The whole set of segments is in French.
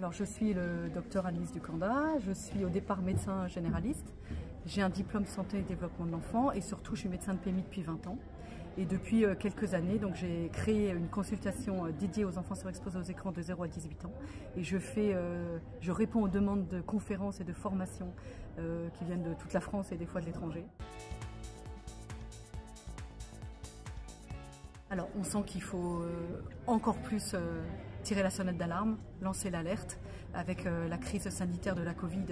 Alors je suis le docteur Annelise Ducanda, je suis au départ médecin généraliste. J'ai un diplôme santé et développement de l'enfant et surtout je suis médecin de PMI depuis 20 ans. Et depuis quelques années, donc j'ai créé une consultation dédiée aux enfants surexposés aux écrans de 0 à 18 ans. Et je réponds aux demandes de conférences et de formations qui viennent de toute la France et des fois de l'étranger. Alors on sent qu'il faut encore plus tirer la sonnette d'alarme, lancer l'alerte. Avec la crise sanitaire de la Covid,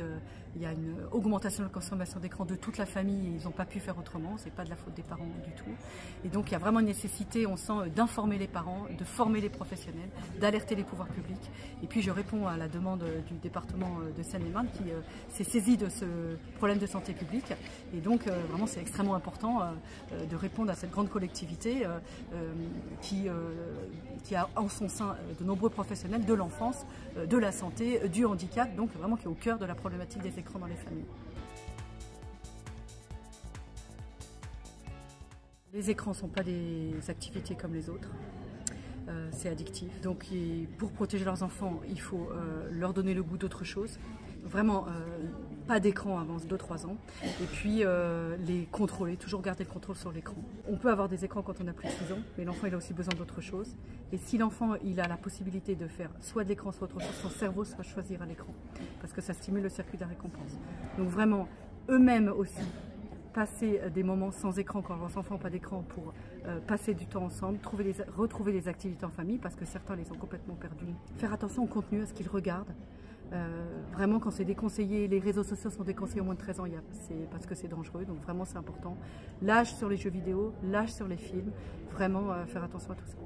il y a une augmentation de la consommation d'écran de toute la famille et ils n'ont pas pu faire autrement, c'est pas de la faute des parents du tout. Et donc il y a vraiment une nécessité, on sent, d'informer les parents, de former les professionnels, d'alerter les pouvoirs publics. Et puis je réponds à la demande du département de Seine-et-Marne qui s'est saisi de ce problème de santé publique. Et donc vraiment c'est extrêmement important de répondre à cette grande collectivité qui a en son sein de nombreux professionnels de l'enfance, de la santé, du handicap, donc vraiment qui est au cœur de la problématique des écrans dans les familles. Les écrans ne sont pas des activités comme les autres. C'est addictif. Donc pour protéger leurs enfants, il faut leur donner le goût d'autre chose. Vraiment, pas d'écran avant 2-3 ans. Et puis les contrôler, toujours garder le contrôle sur l'écran. On peut avoir des écrans quand on a plus de 6 ans, mais l'enfant il a aussi besoin d'autre chose. Et si l'enfant il a la possibilité de faire soit de l'écran, soit autre chose, son cerveau va choisir à l'écran. Parce que ça stimule le circuit de la récompense. Donc vraiment, eux-mêmes aussi, passer des moments sans écran quand leurs enfants n'ont pas d'écran pour passer du temps ensemble, retrouver des activités en famille parce que certains les ont complètement perdus. Faire attention au contenu, à ce qu'ils regardent. Vraiment quand c'est déconseillé, les réseaux sociaux sont déconseillés au moins de 13 ans, c'est parce que c'est dangereux, donc vraiment c'est important. L'âge sur les jeux vidéo, l'âge sur les films, vraiment faire attention à tout ça.